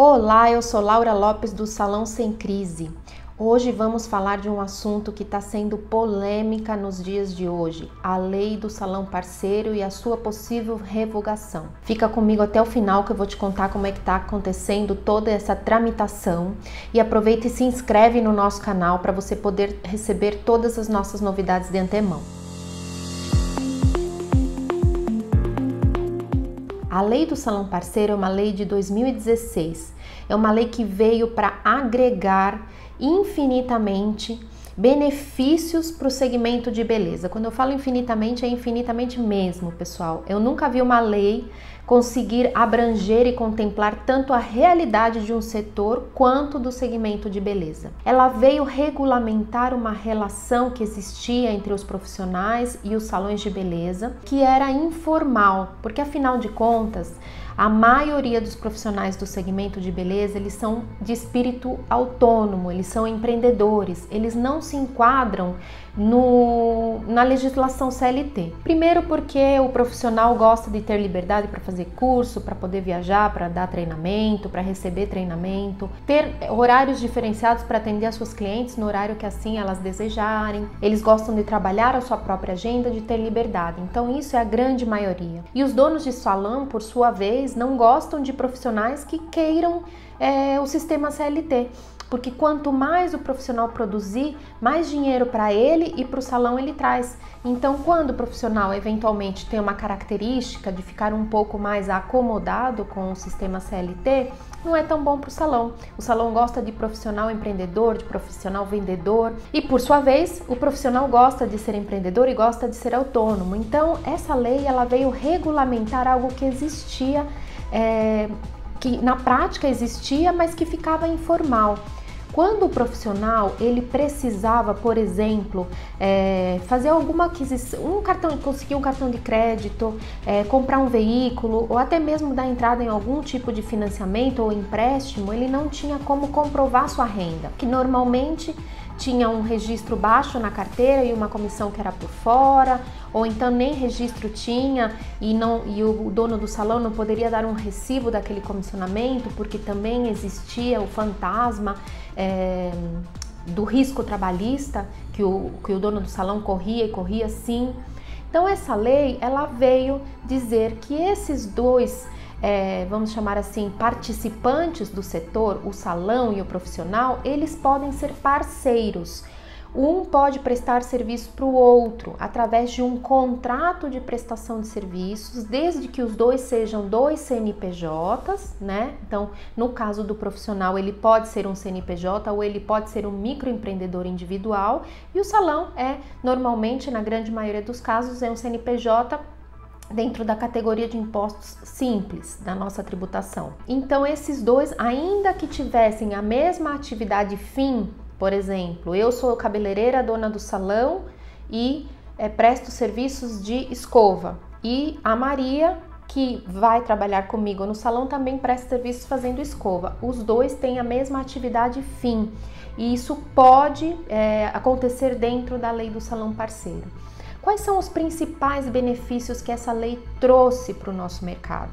Olá, eu sou Laura Lopes do Salão Sem Crise. Hoje vamos falar de um assunto que está sendo polêmica nos dias de hoje, a lei do salão parceiro e a sua possível revogação. Fica comigo até o final que eu vou te contar como é que está acontecendo toda essa tramitação e aproveita e se inscreve no nosso canal para você poder receber todas as nossas novidades de antemão. A lei do salão parceiro é uma lei de 2016, é uma lei que veio para agregar infinitamente benefícios para o segmento de beleza. Quando eu falo infinitamente, é infinitamente mesmo, pessoal. Eu nunca vi uma lei conseguir abranger e contemplar tanto a realidade de um setor quanto do segmento de beleza. Ela veio regulamentar uma relação que existia entre os profissionais e os salões de beleza, que era informal, porque afinal de contas, a maioria dos profissionais do segmento de beleza, eles são de espírito autônomo, eles são empreendedores, eles não se enquadram na legislação CLT. Primeiro porque o profissional gosta de ter liberdade para fazer curso, para poder viajar, para dar treinamento, para receber treinamento, ter horários diferenciados para atender as suas clientes no horário que assim elas desejarem. Eles gostam de trabalhar a sua própria agenda, de ter liberdade. Então isso é a grande maioria. E os donos de salão, por sua vez, não gostam de profissionais que queiram o sistema CLT. Porque quanto mais o profissional produzir, mais dinheiro para ele e para o salão ele traz. Então, quando o profissional eventualmente tem uma característica de ficar um pouco mais acomodado com o sistema CLT, não é tão bom para o salão. O salão gosta de profissional empreendedor, de profissional vendedor e, por sua vez, o profissional gosta de ser empreendedor e gosta de ser autônomo. Então, essa lei ela veio regulamentar algo que existia, que na prática existia, mas que ficava informal. Quando o profissional ele precisava, por exemplo, fazer alguma aquisição, conseguir um cartão de crédito, comprar um veículo ou até mesmo dar entrada em algum tipo de financiamento ou empréstimo, ele não tinha como comprovar sua renda, que normalmente tinha um registro baixo na carteira e uma comissão que era por fora, ou então nem registro tinha e o dono do salão não poderia dar um recibo daquele comissionamento, porque também existia o fantasma do risco trabalhista que o dono do salão corria sim. Então essa lei ela veio dizer que esses dois vamos chamar assim, participantes do setor, o salão e o profissional, eles podem ser parceiros. Um pode prestar serviço para o outro através de um contrato de prestação de serviços, desde que os dois sejam dois CNPJs, né? Então, no caso do profissional, ele pode ser um CNPJ ou ele pode ser um microempreendedor individual, e o salão normalmente, na grande maioria dos casos, é um CNPJ dentro da categoria de impostos simples da nossa tributação. Então, esses dois, ainda que tivessem a mesma atividade fim, por exemplo, eu sou cabeleireira, dona do salão e presto serviços de escova, e a Maria, que vai trabalhar comigo no salão, também presta serviços fazendo escova. Os dois têm a mesma atividade fim, e isso pode acontecer dentro da lei do salão parceiro. Quais são os principais benefícios que essa lei trouxe para o nosso mercado?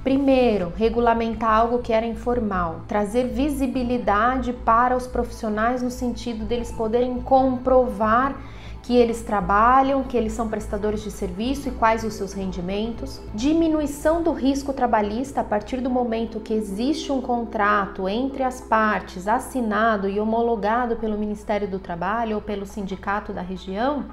Primeiro, regulamentar algo que era informal, trazer visibilidade para os profissionais no sentido deles poderem comprovar que eles trabalham, que eles são prestadores de serviço e quais os seus rendimentos. Diminuição do risco trabalhista a partir do momento que existe um contrato entre as partes assinado e homologado pelo Ministério do Trabalho ou pelo sindicato da região.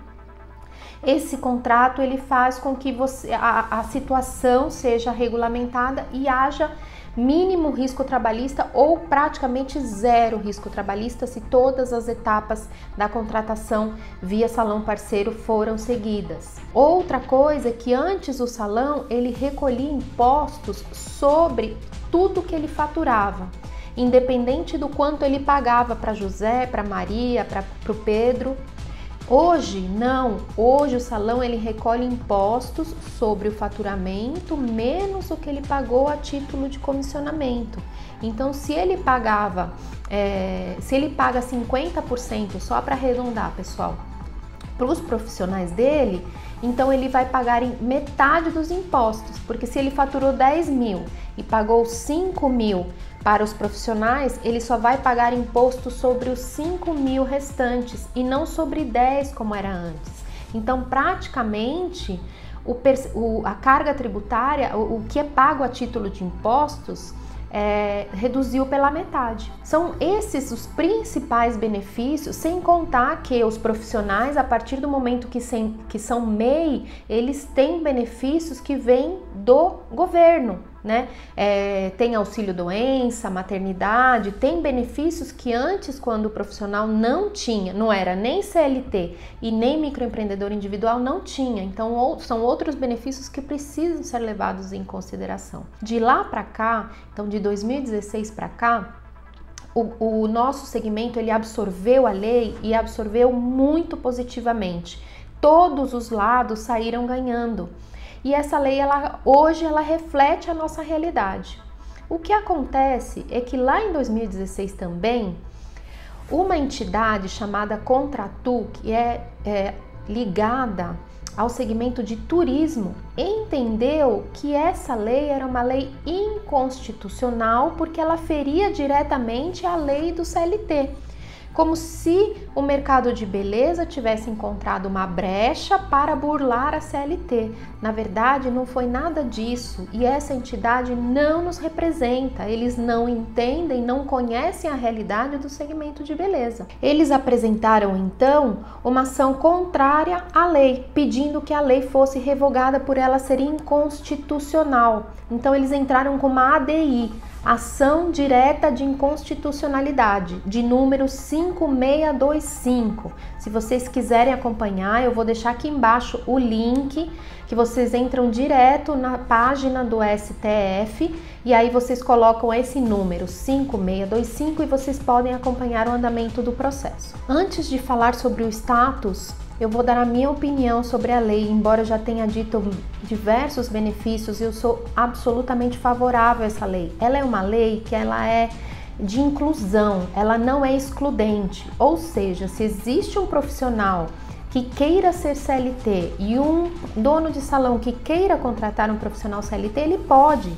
Esse contrato ele faz com que a situação seja regulamentada e haja mínimo risco trabalhista ou praticamente zero risco trabalhista se todas as etapas da contratação via salão parceiro foram seguidas. Outra coisa é que antes o salão ele recolhia impostos sobre tudo que ele faturava, independente do quanto ele pagava para José, para Maria, para o Pedro. Hoje não, hoje o salão ele recolhe impostos sobre o faturamento menos o que ele pagou a título de comissionamento. Então se ele paga 50%, só para arredondar, pessoal, para os profissionais dele, então ele vai pagar em metade dos impostos, porque se ele faturou 10 mil e pagou 5 mil Para os profissionais, ele só vai pagar imposto sobre os 5.000 restantes e não sobre 10 como era antes. Então, praticamente, a carga tributária, o que é pago a título de impostos, reduziu pela metade. São esses os principais benefícios, sem contar que os profissionais, a partir do momento que são MEI, eles têm benefícios que vêm do governo, né? Tem auxílio doença, maternidade, tem benefícios que antes, quando o profissional não tinha, não era nem CLT e nem microempreendedor individual, não tinha. Então são outros benefícios que precisam ser levados em consideração. De lá para cá, então de 2016 para cá, o nosso segmento ele absorveu a lei e absorveu muito positivamente. Todos os lados saíram ganhando. E essa lei, hoje, ela reflete a nossa realidade. O que acontece é que lá em 2016 também, uma entidade chamada Contratu, que é ligada ao segmento de turismo, entendeu que essa lei era uma lei inconstitucional porque ela feria diretamente a lei do CLT. Como se o mercado de beleza tivesse encontrado uma brecha para burlar a CLT. Na verdade, não foi nada disso e essa entidade não nos representa. Eles não entendem, não conhecem a realidade do segmento de beleza. Eles apresentaram, então, uma ação contrária à lei, pedindo que a lei fosse revogada por ela ser inconstitucional. Então, eles entraram com uma ADI, Ação Direta de Inconstitucionalidade, de número 5625. Se vocês quiserem acompanhar, eu vou deixar aqui embaixo o link, que vocês entram direto na página do STF e aí vocês colocam esse número 5625 e vocês podem acompanhar o andamento do processo. Antes de falar sobre o status, eu vou dar a minha opinião sobre a lei, embora eu já tenha dito diversos benefícios, eu sou absolutamente favorável a essa lei. Ela é uma lei que ela é de inclusão, ela não é excludente, ou seja, se existe um profissional que queira ser CLT e um dono de salão que queira contratar um profissional CLT, ele pode.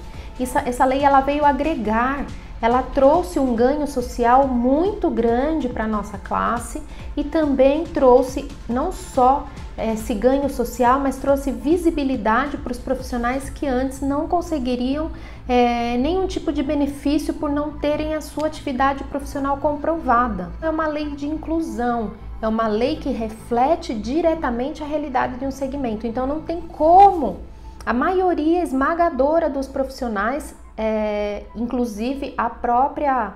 Essa lei ela veio agregar, ela trouxe um ganho social muito grande para a nossa classe e também trouxe não só esse ganho social, mas trouxe visibilidade para os profissionais que antes não conseguiriam nenhum tipo de benefício por não terem a sua atividade profissional comprovada. É uma lei de inclusão, é uma lei que reflete diretamente a realidade de um segmento, então não tem como. A maioria esmagadora dos profissionais, inclusive a própria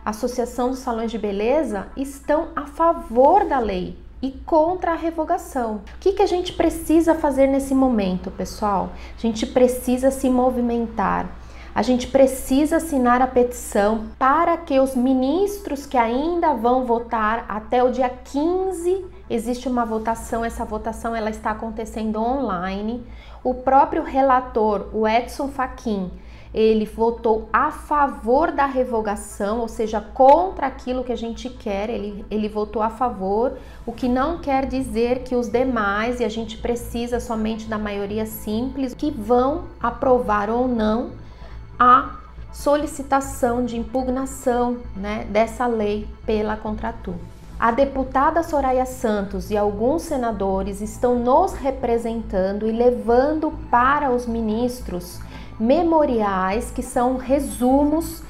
Associação dos Salões de Beleza, estão a favor da lei e contra a revogação. O que a gente precisa fazer nesse momento, pessoal? A gente precisa se movimentar. A gente precisa assinar a petição para que os ministros que ainda vão votar até o dia 15, existe uma votação, essa votação ela está acontecendo online. O próprio relator, o Edson Fachin, ele votou a favor da revogação, ou seja, contra aquilo que a gente quer, ele votou a favor, o que não quer dizer que os demais, e a gente precisa somente da maioria simples, que vão aprovar ou não a solicitação de impugnação, né, dessa lei pela Contratu. A deputada Soraya Santos e alguns senadores estão nos representando e levando para os ministros memoriais, que são resumos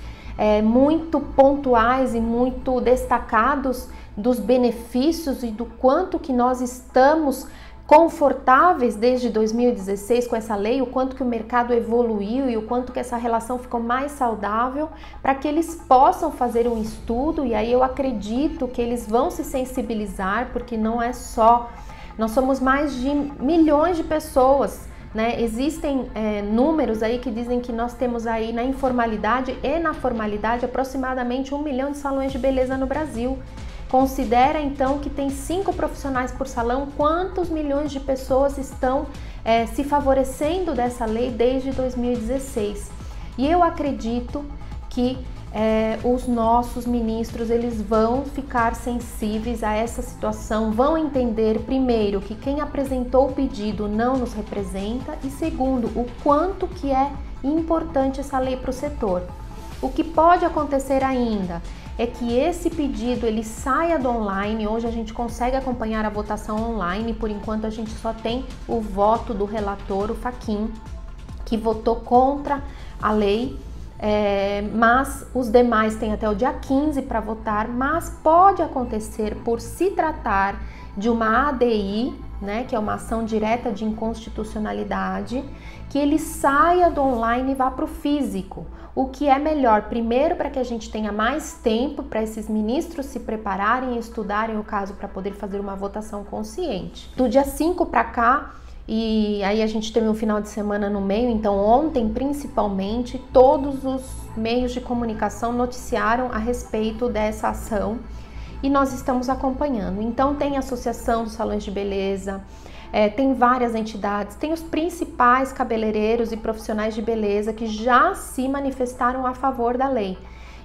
muito pontuais e muito destacados dos benefícios e do quanto que nós estamos confortáveis desde 2016 com essa lei, o quanto que o mercado evoluiu e o quanto que essa relação ficou mais saudável, para que eles possam fazer um estudo, e aí eu acredito que eles vão se sensibilizar, porque não é só, nós somos mais de milhões de pessoas, né? Existem números aí que dizem que nós temos aí na informalidade e na formalidade aproximadamente 1 milhão de salões de beleza no Brasil. Considera então que tem 5 profissionais por salão, quantos milhões de pessoas estão se favorecendo dessa lei desde 2016. E eu acredito que os nossos ministros eles vão ficar sensíveis a essa situação, vão entender primeiro que quem apresentou o pedido não nos representa e segundo, o quanto que é importante essa lei para o setor. O que pode acontecer ainda é que esse pedido ele saia do online. Hoje a gente consegue acompanhar a votação online, por enquanto a gente só tem o voto do relator, o Fachin, que votou contra a lei, mas os demais têm até o dia 15 para votar, mas pode acontecer, por se tratar de uma ADI, né, que é uma ação direta de inconstitucionalidade, que ele saia do online e vá para o físico. O que é melhor, primeiro, para que a gente tenha mais tempo para esses ministros se prepararem e estudarem o caso para poder fazer uma votação consciente. Do dia 5 para cá, e aí a gente teve um final de semana no meio, então ontem principalmente, todos os meios de comunicação noticiaram a respeito dessa ação e nós estamos acompanhando. Então tem a Associação dos Salões de Beleza, tem várias entidades, tem os principais cabeleireiros e profissionais de beleza que já se manifestaram a favor da lei.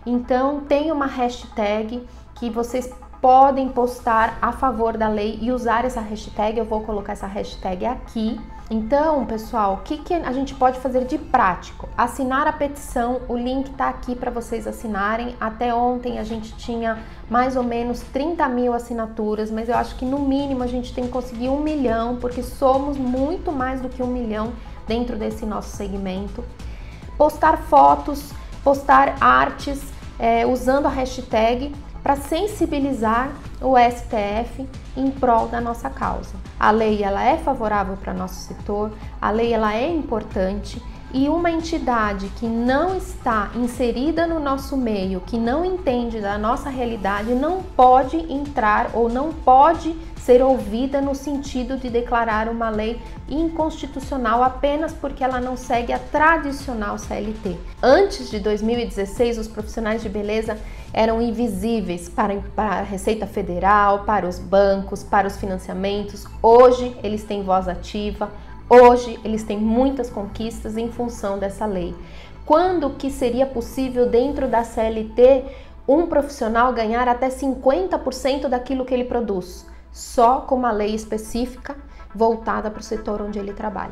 Então tem uma hashtag que vocês podem postar a favor da lei e usar essa hashtag. Eu vou colocar essa hashtag aqui. Então, pessoal, o que a gente pode fazer de prático? Assinar a petição, o link tá aqui para vocês assinarem. Até ontem a gente tinha mais ou menos 30 mil assinaturas, mas eu acho que no mínimo a gente tem que conseguir 1 milhão, porque somos muito mais do que 1 milhão dentro desse nosso segmento. Postar fotos, postar artes, usando a hashtag, para sensibilizar o STF em prol da nossa causa. A lei ela é favorável para nosso setor, a lei ela é importante, e uma entidade que não está inserida no nosso meio, que não entende da nossa realidade, não pode entrar ou não pode ser ouvida no sentido de declarar uma lei inconstitucional apenas porque ela não segue a tradicional CLT. Antes de 2016, os profissionais de beleza eram invisíveis para a Receita Federal, para os bancos, para os financiamentos. Hoje eles têm voz ativa, hoje eles têm muitas conquistas em função dessa lei. Quando que seria possível dentro da CLT um profissional ganhar até 50% daquilo que ele produz? Só com uma lei específica voltada para o setor onde ele trabalha.